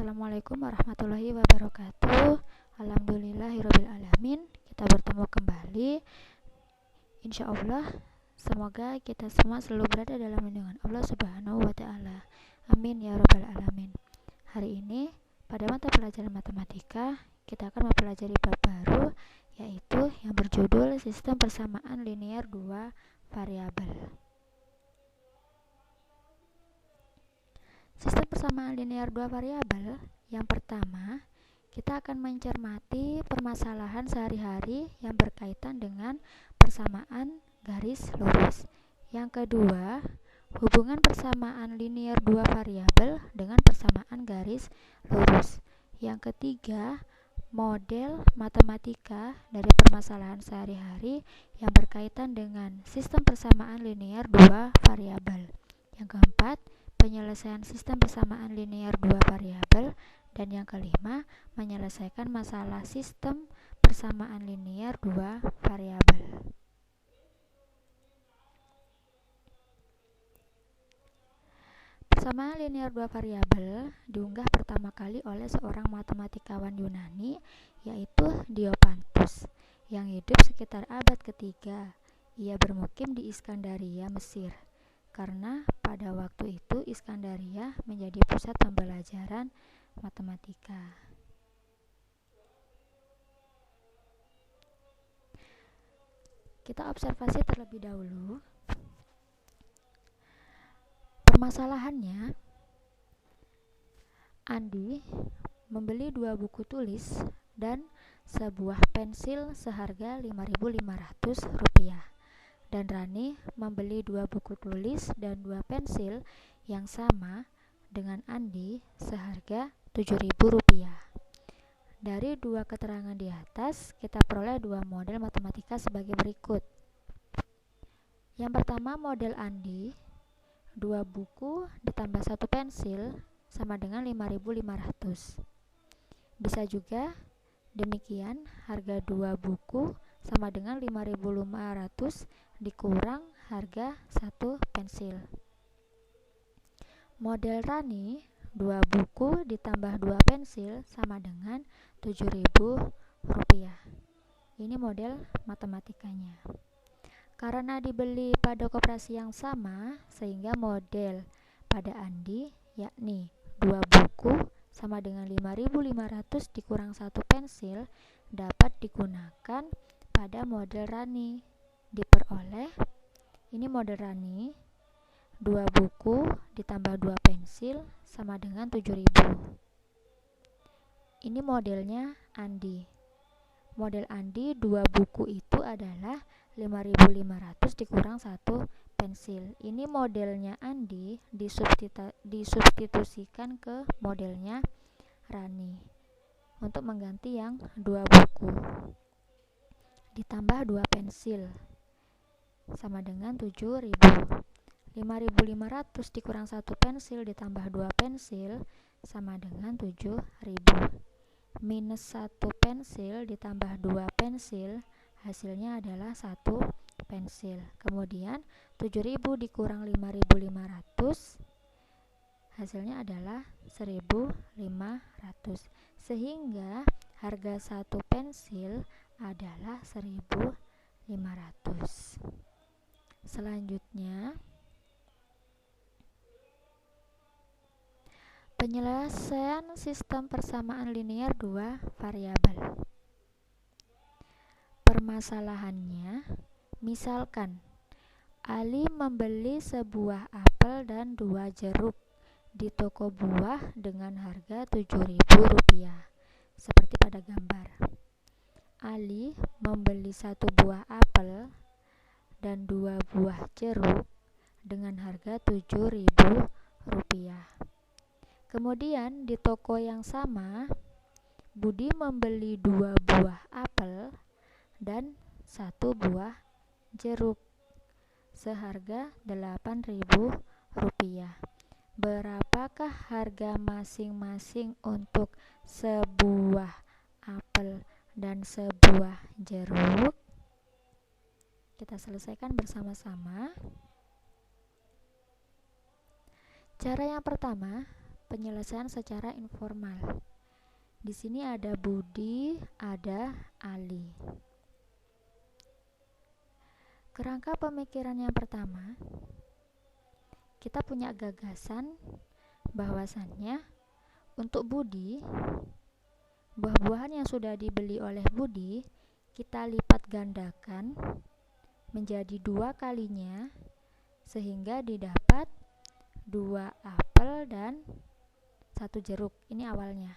Assalamualaikum warahmatullahi wabarakatuh. Alhamdulillahirrabbilalamin. Kita bertemu kembali. Insya Allah, semoga kita semua selalu berada dalam lindungan Allah Subhanahu wa Ta'ala. Amin ya Rabbal alamin. Hari ini pada mata pelajaran matematika kita akan mempelajari bab baru, yaitu yang berjudul sistem persamaan linear dua variabel. Sistem persamaan linear dua variabel, yang pertama, kita akan mencermati permasalahan sehari-hari yang berkaitan dengan persamaan garis lurus. Yang kedua, hubungan persamaan linear dua variabel dengan persamaan garis lurus. Yang ketiga, model matematika dari permasalahan sehari-hari yang berkaitan dengan sistem persamaan linear dua variabel. Yang keempat, penyelesaian sistem persamaan linear dua variabel, dan yang kelima, menyelesaikan masalah sistem persamaan linear dua variabel. Persamaan linear dua variabel diunggah pertama kali oleh seorang matematikawan Yunani, yaitu Diopantus, yang hidup sekitar abad ketiga. Ia bermukim di Iskandaria, Mesir, karena pada waktu itu Iskandaria menjadi pusat pembelajaran matematika. Kita observasi terlebih dahulu. Permasalahannya, Andi membeli 2 buku tulis dan sebuah pensil seharga Rp5.500, dan Rani membeli 2 buku tulis dan 2 pensil yang sama dengan Andi seharga Rp7.000. Dari 2 keterangan di atas, kita peroleh 2 model matematika sebagai berikut. Yang pertama, model Andi, 2 buku ditambah 1 pensil sama dengan Rp5.500. Bisa juga demikian, harga 2 buku sama dengan Rp5.500 dikurang harga 1 pensil. Model Rani, 2 buku ditambah 2 pensil sama dengan Rp7.000. Ini model matematikanya. Karena dibeli pada koperasi yang sama, sehingga model pada Andi, yakni 2 buku sama dengan Rp5.500 dikurang 1 pensil, dapat digunakan pada model Rani. Diperoleh, ini model Rani, 2 buku ditambah 2 pensil sama dengan Rp7.000. Ini modelnya Andi. Model Andi, 2 buku itu adalah Rp5.500 dikurang 1 pensil. Ini modelnya Andi disubstitusikan ke modelnya Rani untuk mengganti yang 2 buku ditambah 2 pensil sama dengan Rp7.000. Rp5.500 dikurang 1 pensil ditambah 2 pensil sama dengan Rp7.000. Minus 1 pensil ditambah 2 pensil, hasilnya adalah 1 pensil. Kemudian Rp7.000 dikurang Rp5.500, hasilnya adalah Rp1.500. Sehingga harga 1 pensil adalah Rp1.500. Selanjutnya, penyelesaian sistem persamaan linear dua variabel. Permasalahannya, misalkan Ali membeli sebuah apel dan 2 jeruk di toko buah dengan harga Rp7.000, seperti pada gambar. Ali membeli 1 buah apel dan 2 buah jeruk dengan harga Rp7.000. Kemudian di toko yang sama, Budi membeli 2 buah apel dan 1 buah jeruk seharga Rp8.000. Berapakah harga masing-masing untuk sebuah apel dan sebuah jeruk? Kita selesaikan bersama-sama. Cara yang pertama, penyelesaian secara informal. Di sini ada Budi, ada Ali. Kerangka pemikiran yang pertama, kita punya gagasan bahwasannya untuk Budi, buah-buahan yang sudah dibeli oleh Budi kita lipat gandakan menjadi 2 kalinya sehingga didapat 2 apel dan 1 jeruk. Ini awalnya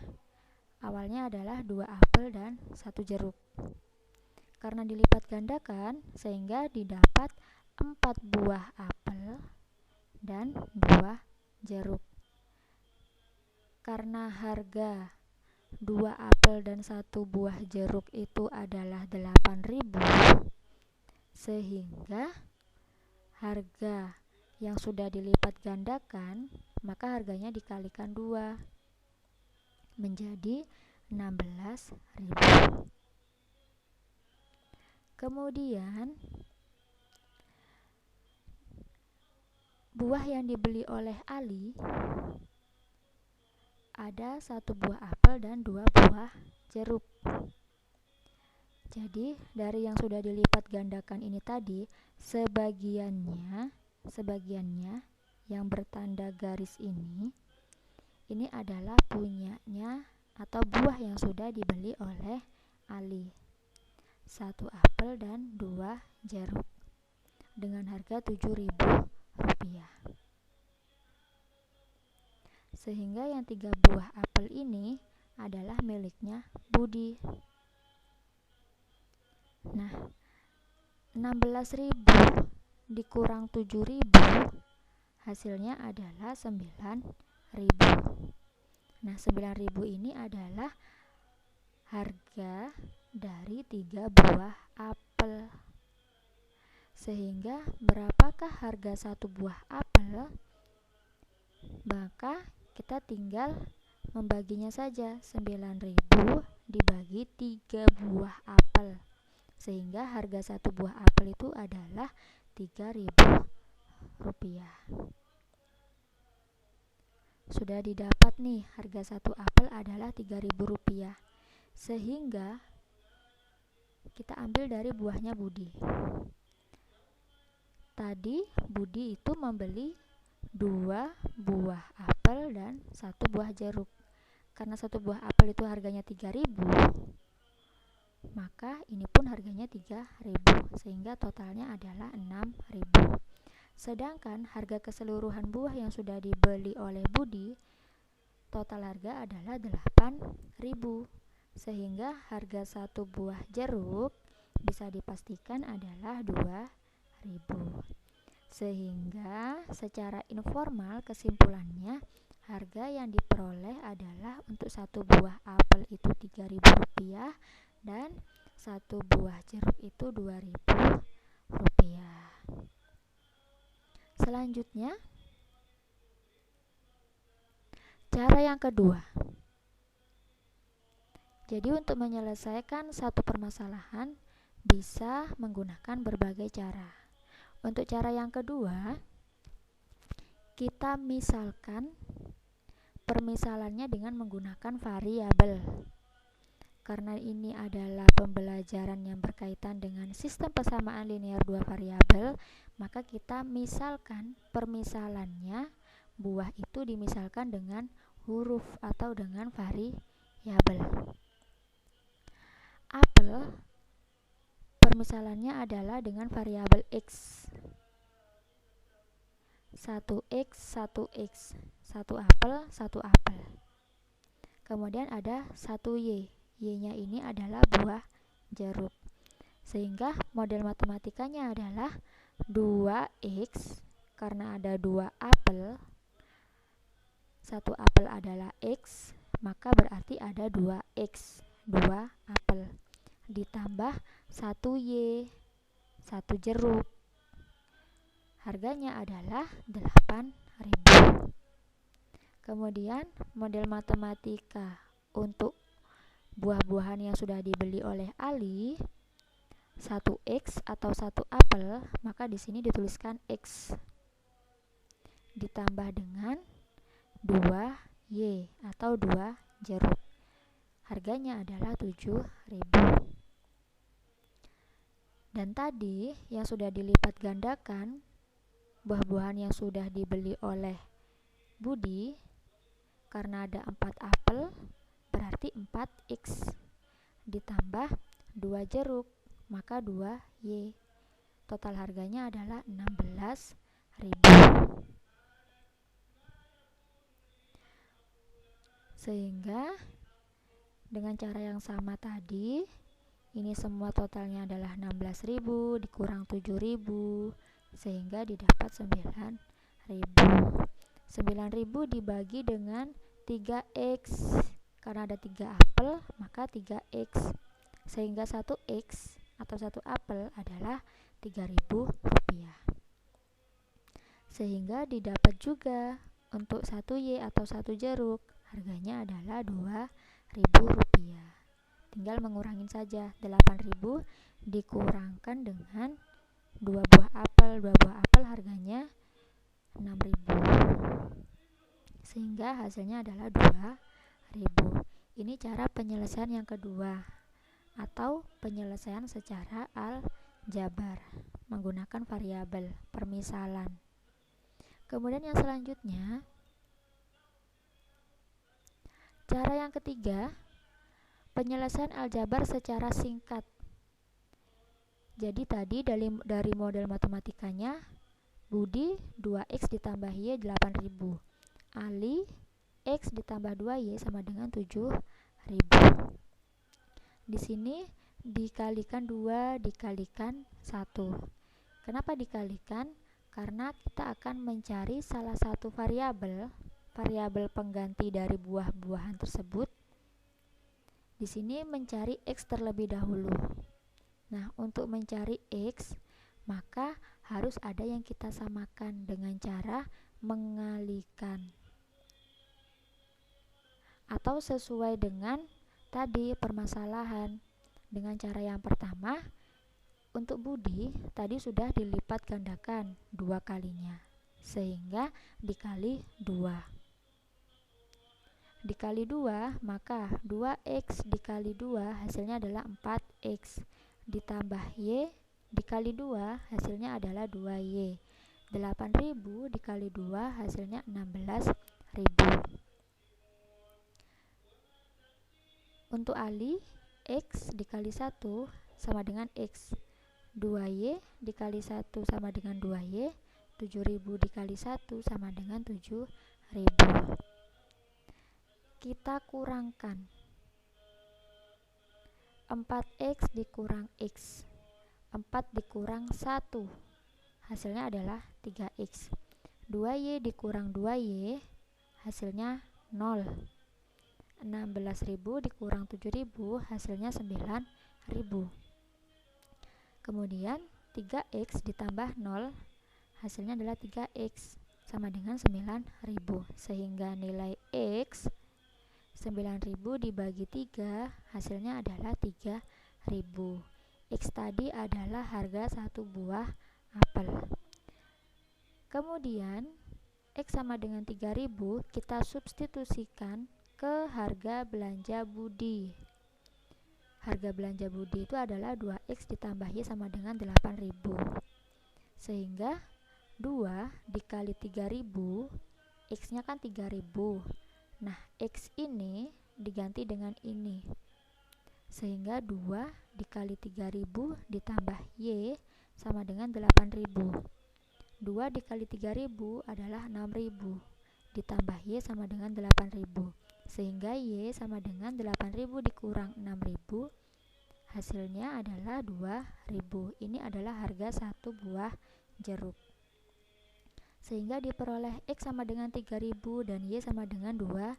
adalah 2 apel dan 1 jeruk. Karena dilipat gandakan sehingga didapat 4 buah apel dan 2 jeruk. Karena harga 2 apel dan 1 buah jeruk itu adalah 8.000, sehingga harga yang sudah dilipat gandakan maka harganya dikalikan 2 menjadi 16.000. Kemudian buah yang dibeli oleh Ali ada 1 buah apel dan 2 buah jeruk. Jadi dari yang sudah dilipat gandakan ini tadi, sebagiannya yang bertanda garis ini adalah punyanya atau buah yang sudah dibeli oleh Ali. 1 apel dan 2 jeruk dengan harga Rp7.000. Sehingga yang 3 buah apel ini adalah miliknya Budi. Nah, 16.000 dikurang 7.000 hasilnya adalah 9.000. Nah, 9.000 ini adalah harga dari 3 buah apel. Sehingga berapakah harga 1 buah apel? Maka kita tinggal membaginya saja. 9.000 dibagi 3 buah apel, sehingga harga 1 buah apel itu adalah Rp3.000. Sudah didapat nih, harga 1 apel adalah Rp3.000, sehingga kita ambil dari buahnya Budi. Tadi Budi itu membeli 2 buah apel dan 1 buah jeruk. Karena 1 buah apel itu harganya Rp3.000, maka ini pun harganya Rp3.000, sehingga totalnya adalah Rp6.000. Sedangkan harga keseluruhan buah yang sudah dibeli oleh Budi, total harga adalah Rp8.000, sehingga harga 1 buah jeruk bisa dipastikan adalah Rp2.000. Sehingga secara informal kesimpulannya, harga yang diperoleh adalah untuk 1 buah apel itu Rp3.000 dan 1 buah jeruk itu Rp2.000. Selanjutnya, cara yang kedua. Jadi untuk menyelesaikan satu permasalahan bisa menggunakan berbagai cara. Untuk cara yang kedua, kita misalkan permisalannya dengan menggunakan variabel. Karena ini adalah pembelajaran yang berkaitan dengan sistem persamaan linear 2 variabel, maka kita misalkan permisalannya buah itu dimisalkan dengan huruf atau dengan variabel. Apel permisalannya adalah dengan variabel X. 1X, 1X, 1 apel, 1 apel. Kemudian ada 1Y. Y-nya ini adalah buah jeruk. Sehingga model matematikanya adalah 2X, karena ada 2 apel. 1 apel adalah X, maka berarti ada 2X, 2 apel. Ditambah 1Y, 1 jeruk. Harganya adalah Rp8.000. Kemudian model matematika untuk buah-buahan yang sudah dibeli oleh Ali, 1X atau 1 apel, maka di sini dituliskan X ditambah dengan 2 Y atau 2 jeruk. Harganya adalah 7.000. Dan tadi yang sudah dilipat gandakan, buah-buahan yang sudah dibeli oleh Budi, karena ada 4 apel, berarti 4x ditambah 2 jeruk, maka 2Y. Total harganya adalah 16.000. Sehingga dengan cara yang sama tadi, ini semua totalnya adalah 16.000 dikurang 7.000, sehingga didapat 9.000. 9.000 dibagi dengan 3x. Karena ada 3 apel, maka 3x. Sehingga 1x atau 1 apel adalah 3.000 rupiah. Sehingga didapat juga untuk 1Y atau 1 jeruk, harganya adalah 2.000 rupiah. Tinggal mengurangin saja, 8.000 dikurangkan dengan 2 buah apel. 2 buah apel harganya 6.000. Sehingga hasilnya adalah 2.000. Ini cara penyelesaian yang kedua, atau penyelesaian secara aljabar menggunakan variabel permisalan. Kemudian yang selanjutnya, cara yang ketiga, penyelesaian aljabar secara singkat. Jadi tadi dari model matematikanya, Budi 2x ditambah Y 8.000, Ali x ditambah 2Y sama dengan 7.000. Di sini dikalikan 2 dikalikan 1. Kenapa dikalikan? Karena kita akan mencari salah satu variabel pengganti dari buah-buahan tersebut. Di sini mencari X terlebih dahulu. Nah, untuk mencari X, maka harus ada yang kita samakan dengan cara mengalikan. Atau sesuai dengan tadi permasalahan. Dengan cara yang pertama, untuk Budi tadi sudah dilipat gandakan 2 kalinya. Sehingga dikali 2. Dikali 2, maka 2x dikali 2 hasilnya adalah 4x, ditambah Y dikali 2 hasilnya adalah 2Y. 8.000 dikali 2 hasilnya 16.000. Untuk Ali, X dikali 1 sama dengan X. 2Y dikali 1 sama dengan 2Y. 7.000 dikali 1 sama dengan 7.000. Kita kurangkan 4x dikurang x, 4 dikurang 1 hasilnya adalah 3x. 2y dikurang 2y hasilnya 0. 16.000 dikurang 7.000 hasilnya 9.000. Kemudian 3x ditambah 0 hasilnya adalah 3x sama dengan 9.000, sehingga nilai x 9.000 dibagi 3 hasilnya adalah 3.000. X tadi adalah harga satu buah apel. Kemudian X sama dengan 3.000 kita substitusikan ke harga belanja Budi. Harga belanja Budi itu adalah 2x ditambah Y sama dengan 8.000. Sehingga 2 dikali 3.000, X nya kan 3.000. Nah, X ini diganti dengan ini. Sehingga 2 dikali 3.000 ditambah Y sama dengan 8.000. 2 dikali 3.000 adalah 6.000. Ditambah Y sama dengan 8.000. Sehingga Y sama dengan 8.000 dikurang 6.000. Hasilnya adalah 2.000. Ini adalah harga satu buah jeruk. Sehingga diperoleh X sama dengan 3.000 dan Y sama dengan 2.000.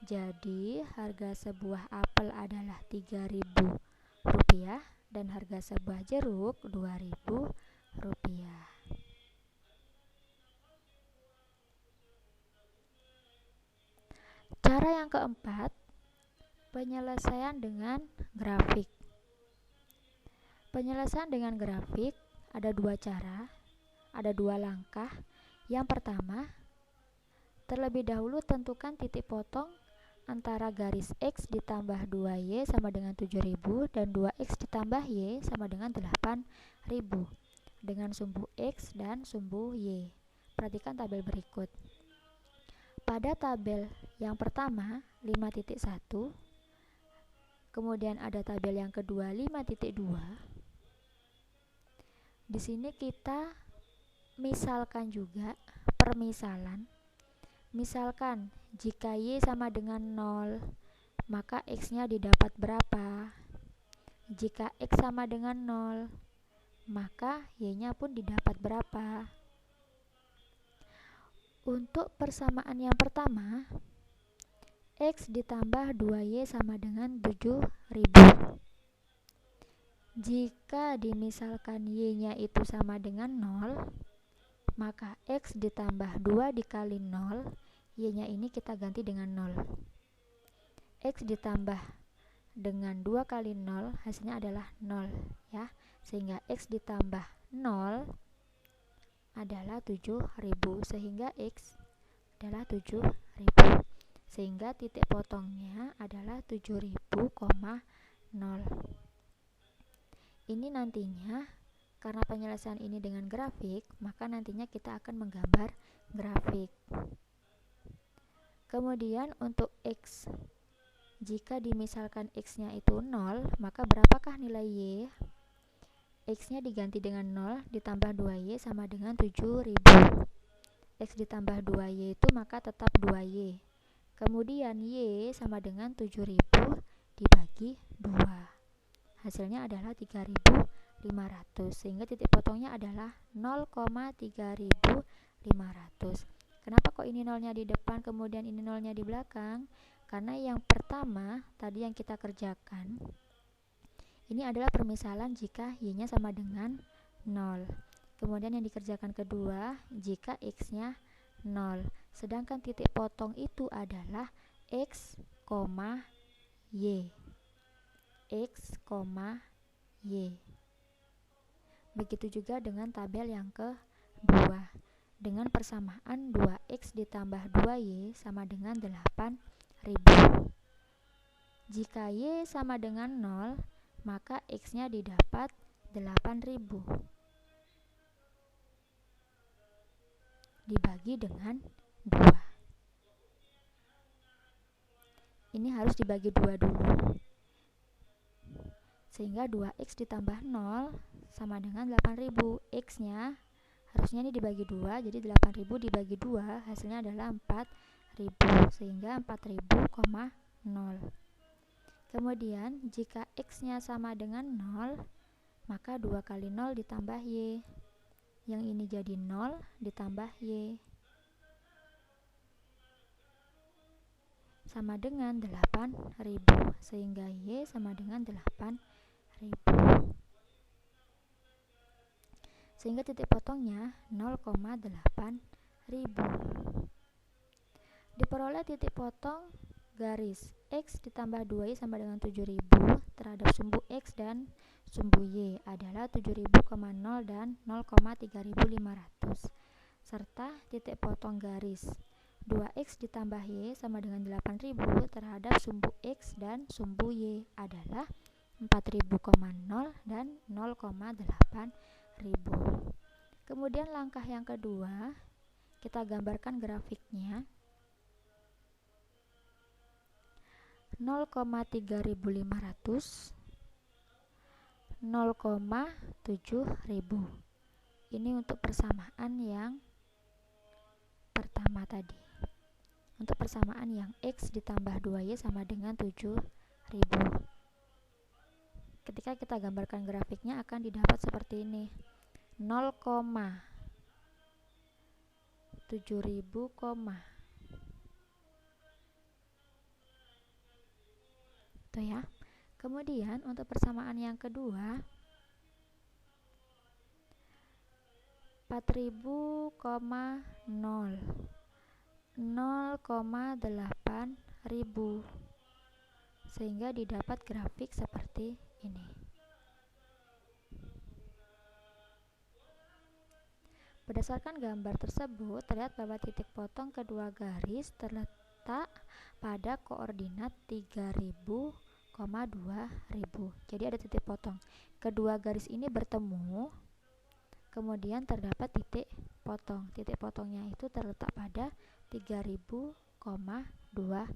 Jadi harga sebuah apel adalah 3.000 rupiah dan harga sebuah jeruk 2.000 rupiah. Cara yang keempat, penyelesaian dengan grafik. Penyelesaian dengan grafik ada 2 cara. Ada 2 langkah. Yang pertama, Terlebih dahulu tentukan titik potong antara garis X ditambah 2Y sama dengan 7.000 dan 2X ditambah Y sama dengan 8.000 dengan sumbu X dan sumbu Y. Perhatikan tabel berikut. Pada tabel yang pertama 5.1, kemudian ada tabel yang kedua 5.2. Di sini kita misalkan juga permisalan. Misalkan jika Y sama dengan 0, maka X-nya didapat berapa? Jika X sama dengan 0, maka Y-nya pun didapat berapa? Untuk persamaan yang pertama, X ditambah 2Y sama dengan 7.000. Jika dimisalkan Y-nya itu sama dengan 0, maka X ditambah 2 dikali 0, Y-nya ini kita ganti dengan 0. X ditambah dengan 2 kali 0, hasilnya adalah 0 ya. Sehingga X ditambah 0 adalah 7.000, sehingga X adalah 7.000. Sehingga titik potongnya adalah 7.000,0. Ini nantinya, karena penyelesaian ini dengan grafik, maka nantinya kita akan menggambar grafik. Kemudian untuk X, jika dimisalkan X-nya itu 0, maka berapakah nilai Y? X-nya diganti dengan 0 ditambah 2Y sama dengan 7.000. X ditambah 2Y itu maka tetap 2Y. Kemudian Y sama dengan 7.000 dibagi 2. Hasilnya adalah 3.500, sehingga titik potongnya adalah 0,3.500. Kenapa kok ini nolnya di depan kemudian ini nolnya di belakang? Karena yang pertama tadi yang kita kerjakan, ini adalah permisalan jika Y-nya sama dengan 0. Kemudian yang dikerjakan kedua, jika X-nya 0. Sedangkan titik potong itu adalah X, Y. X, Y. Begitu juga dengan tabel yang kedua. Dengan persamaan 2X ditambah 2Y sama dengan 8.000. Jika Y sama dengan 0, maka X-nya didapat 8.000 dibagi dengan 2. Ini harus dibagi 2 dulu. Sehingga 2X ditambah 0 sama dengan 8.000. X-nya harusnya ini dibagi 2, jadi 8.000 dibagi 2 hasilnya adalah 4.000, sehingga 4.000,0. Kemudian jika X-nya sama dengan 0, maka 2 kali 0 ditambah Y. Yang ini jadi 0 ditambah Y sama dengan 8.000, sehingga Y sama dengan 8.000. Sehingga titik potongnya 0,8.000. Diperoleh titik potong garis X ditambah 2Y sama dengan 7.000 terhadap sumbu X dan sumbu Y adalah 7.000,0 dan 0,3.500, serta titik potong garis 2X ditambah Y sama dengan 8.000 terhadap sumbu X dan sumbu Y adalah 4.000,0 dan 0,8.000. Kemudian langkah yang kedua, kita gambarkan grafiknya. 0,3.500, 0,7.000. Ini untuk persamaan yang pertama tadi. Untuk persamaan yang X ditambah 2Y sama dengan 7.000. Ketika kita gambarkan grafiknya akan didapat seperti ini. 0,7.000, itu ya. Kemudian untuk persamaan yang kedua 4.000,0, 0,8.000, sehingga didapat grafik seperti ini. Berdasarkan gambar tersebut, terlihat bahwa titik potong kedua garis terletak pada koordinat 3000, 2000. Jadi ada titik potong. Kedua garis ini bertemu, kemudian terdapat titik potong. Titik potongnya itu terletak pada 3000, 2000.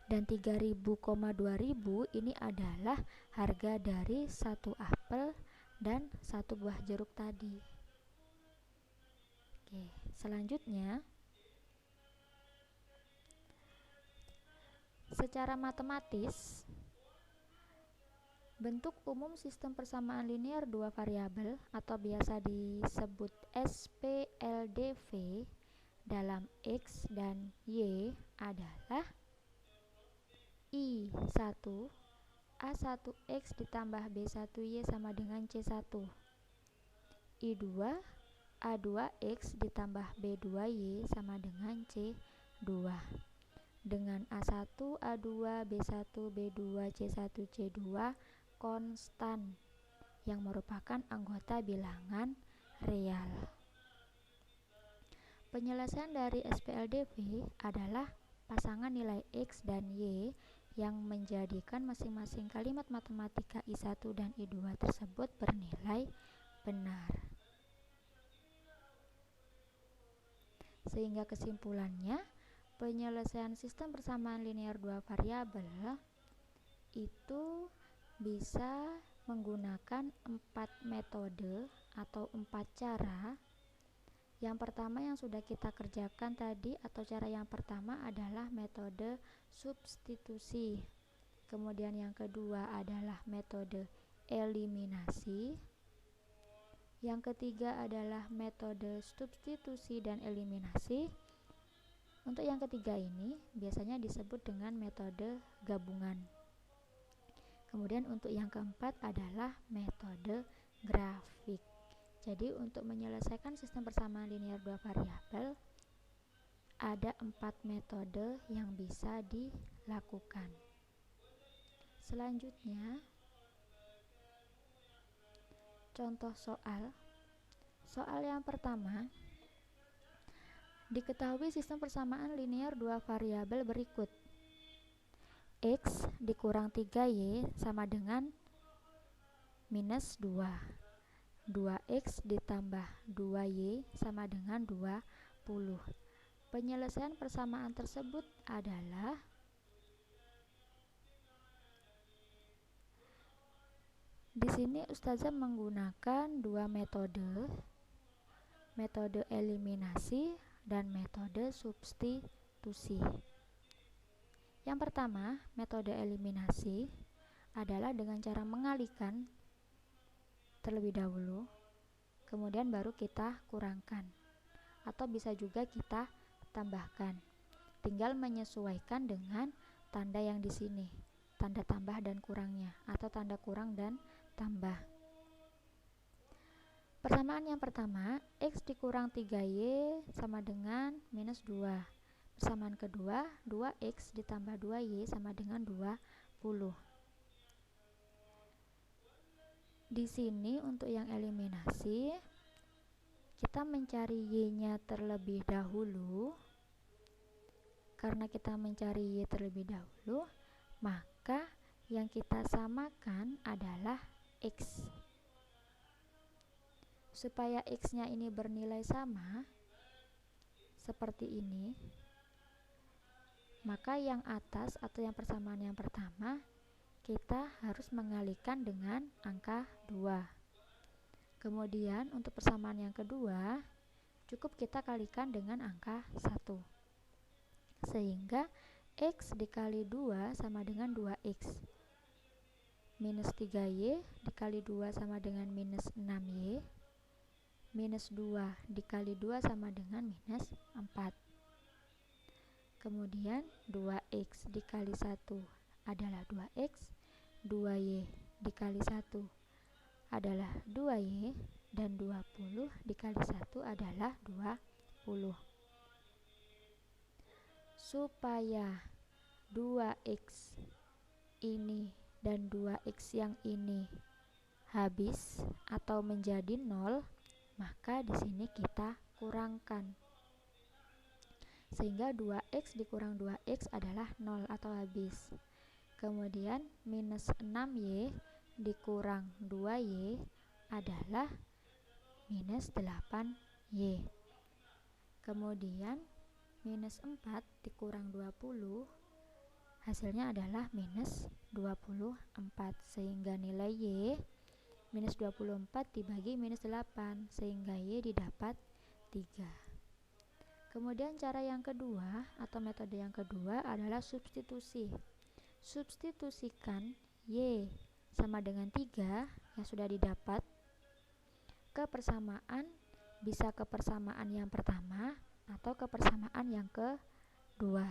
Dan 3000, 2000 ini adalah harga dari satu apel dan satu buah jeruk tadi. Oke, selanjutnya secara matematis, bentuk umum sistem persamaan linear dua variabel atau biasa disebut SPLDV dalam X dan Y adalah I1 A1X ditambah B1Y sama dengan C1, I2 A2X ditambah B2Y sama dengan C2, dengan A1, A2, B1, B2, C1, C2 konstan yang merupakan anggota bilangan real. Penyelesaian dari SPLDV adalah pasangan nilai X dan Y yang menjadikan masing-masing kalimat matematika I1 dan I2 tersebut bernilai benar. Sehingga kesimpulannya, penyelesaian sistem persamaan linear dua variabel itu bisa menggunakan 4 metode atau 4 cara. Yang pertama yang sudah kita kerjakan tadi, atau cara yang pertama adalah metode substitusi. Kemudian yang kedua adalah metode eliminasi. Yang ketiga adalah metode substitusi dan eliminasi. Untuk yang ketiga ini biasanya disebut dengan metode gabungan. Kemudian untuk yang keempat adalah metode grafik. Jadi untuk menyelesaikan sistem persamaan linear dua variabel ada 4 metode yang bisa dilakukan. Selanjutnya, contoh soal. Soal yang pertama, diketahui sistem persamaan linear dua variabel berikut. X dikurang 3Y sama dengan minus 2. 2X ditambah 2Y sama dengan 20. Penyelesaian persamaan tersebut adalah di sini Ustazah menggunakan dua metode, metode eliminasi dan metode substitusi. Yang pertama, metode eliminasi adalah dengan cara mengalihkan terlebih dahulu, kemudian baru kita kurangkan, atau bisa juga kita tambahkan. Tinggal menyesuaikan dengan tanda yang di sini, tanda tambah dan kurangnya, atau tanda kurang dan tambah. Persamaan yang pertama, X dikurang 3Y sama dengan minus 2. Persamaan kedua, 2X ditambah 2Y sama dengan 20. Di sini untuk yang eliminasi, kita mencari Y-nya terlebih dahulu. Karena kita mencari Y terlebih dahulu, maka yang kita samakan adalah X. Supaya X-nya ini bernilai sama, seperti ini, maka yang atas atau yang persamaan yang pertama, kita harus mengalihkan dengan angka 2. Kemudian untuk persamaan yang kedua, cukup kita kalikan dengan angka 1. Sehingga X dikali 2 sama dengan 2X. Minus 3Y dikali 2 sama dengan minus 6Y. Minus 2 dikali 2 sama dengan minus 4. Kemudian 2X dikali 1 adalah 2X, 2Y dikali 1 adalah 2Y, dan 20 dikali 1 adalah 20. Supaya 2X ini dan 2X yang ini habis atau menjadi 0, maka di sini kita kurangkan. Sehingga 2x dikurang 2x adalah 0 atau habis. Kemudian minus 6y dikurang 2y adalah minus 8y. Kemudian minus 4 dikurang 20 hasilnya adalah minus 24, sehingga nilai y minus 24 dibagi minus 8, sehingga y didapat 3. Kemudian cara yang kedua atau metode yang kedua adalah substitusi. Substitusikan y sama dengan 3 yang sudah didapat ke persamaan, bisa ke persamaan yang pertama atau ke persamaan yang kedua.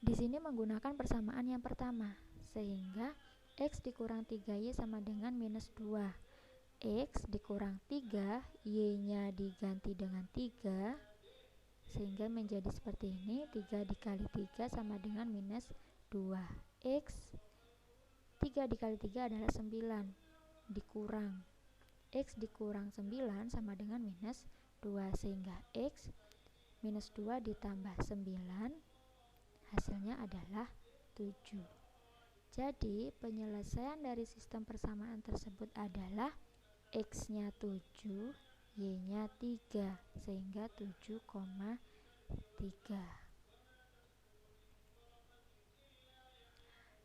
Di sini menggunakan persamaan yang pertama, sehingga x dikurang 3y sama dengan minus 2. X dikurang 3, y-nya diganti dengan 3, sehingga menjadi seperti ini. 3 dikali 3 sama dengan minus 2. X 3 dikali 3 adalah 9, dikurang x dikurang 9 sama dengan minus 2, sehingga x minus 2 ditambah 9 hasilnya adalah 7. Jadi penyelesaian dari sistem persamaan tersebut adalah x-nya 7, y-nya 3, sehingga 7,3.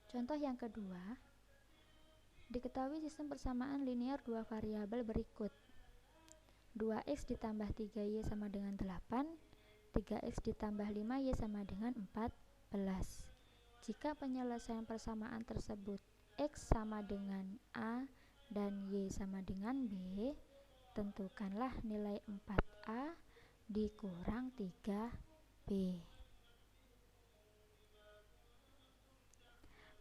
Contoh yang kedua, diketahui sistem persamaan linear dua variabel berikut. 2x ditambah 3y sama dengan 8, 3x ditambah 5y sama dengan 14. Jika penyelesaian persamaan tersebut x sama dengan a dan y sama dengan b, tentukanlah nilai 4a dikurang 3b.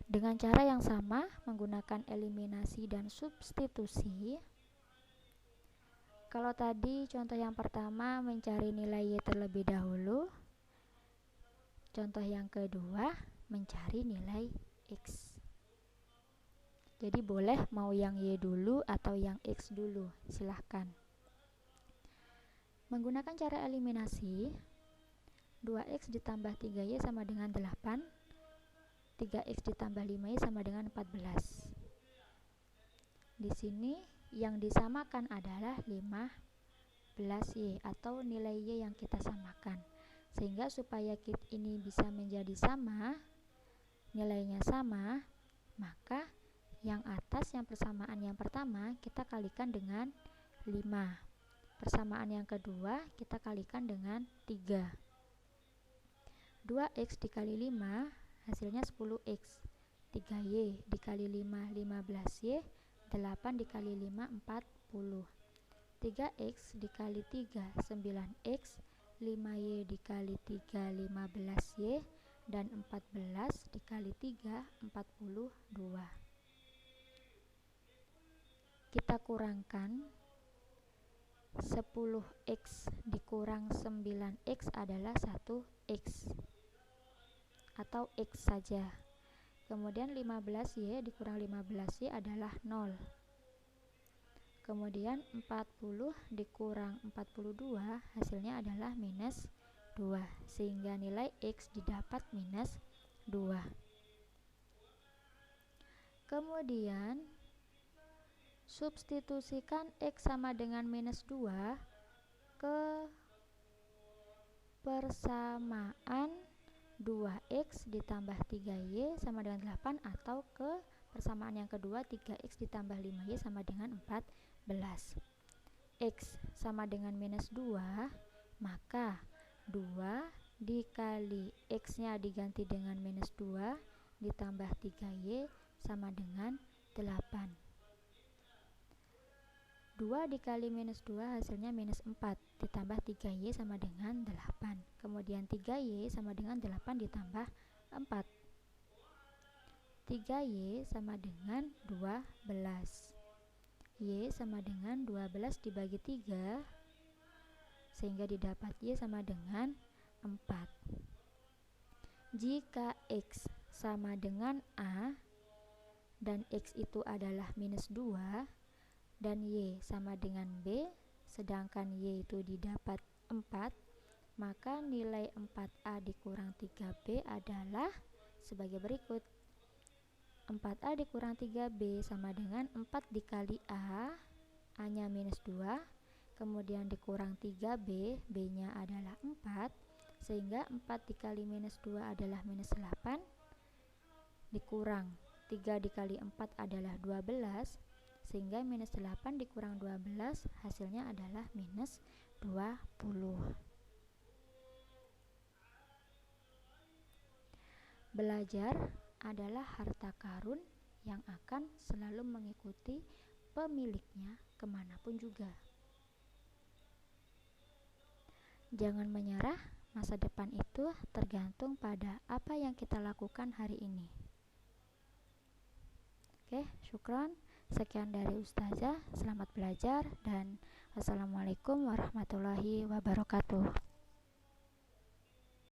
Dengan cara yang sama, menggunakan eliminasi dan substitusi. Kalau tadi contoh yang pertama mencari nilai y terlebih dahulu, contoh yang kedua mencari nilai x. Jadi boleh mau yang y dulu atau yang x dulu, silahkan. Menggunakan cara eliminasi, 2x ditambah 3y sama dengan 8, 3x ditambah 5y sama dengan 14. Di sini yang disamakan adalah 15y atau nilai y yang kita samakan. Sehingga supaya ini bisa menjadi sama, nilainya sama, maka yang atas, yang persamaan yang pertama kita kalikan dengan 5. Persamaan yang kedua kita kalikan dengan 3. 2x dikali 5 hasilnya 10x, 3y dikali 5 15y, 8 dikali 5 40, 3x dikali 3 9x, 5y dikali 3 15y, dan 14 dikali 3 42. Kita kurangkan, 10x dikurang 9x adalah 1x atau x saja. Kemudian 15y dikurang 15y adalah 0. Kemudian 40 dikurang 42 hasilnya adalah minus 2, sehingga nilai x didapat minus 2. Kemudian substitusikan x sama dengan minus 2 ke persamaan 2x ditambah 3y sama dengan 8 atau ke persamaan yang kedua 3x ditambah 5y sama dengan 14. X sama dengan minus 2, maka 2 dikali x-nya diganti dengan minus 2 ditambah 3y sama dengan 8. 2 dikali minus 2 hasilnya minus 4 ditambah 3y sama dengan 8. Kemudian 3y sama dengan 8 ditambah 4. 3y sama dengan 12. Y sama dengan 12 dibagi 3 sehingga didapat y sama dengan 4. Jika x sama dengan a dan X itu adalah minus 2 dan Y sama dengan B, sedangkan Y itu didapat 4, maka nilai 4A dikurang 3B adalah sebagai berikut. 4A dikurang 3B sama dengan 4 dikali A, A-nya minus 2, kemudian dikurang 3B, B-nya adalah 4, sehingga 4 dikali minus 2 adalah minus 8, dikurang 3 dikali 4 adalah 12, sehingga minus 8 dikurang 12 hasilnya adalah minus 20. Belajar adalah harta karun yang akan selalu mengikuti pemiliknya kemanapun juga. Jangan menyerah, masa depan itu tergantung pada apa yang kita lakukan hari ini. Oke, syukron. Sekian dari Ustazah, selamat belajar dan wassalamualaikum warahmatullahi wabarakatuh.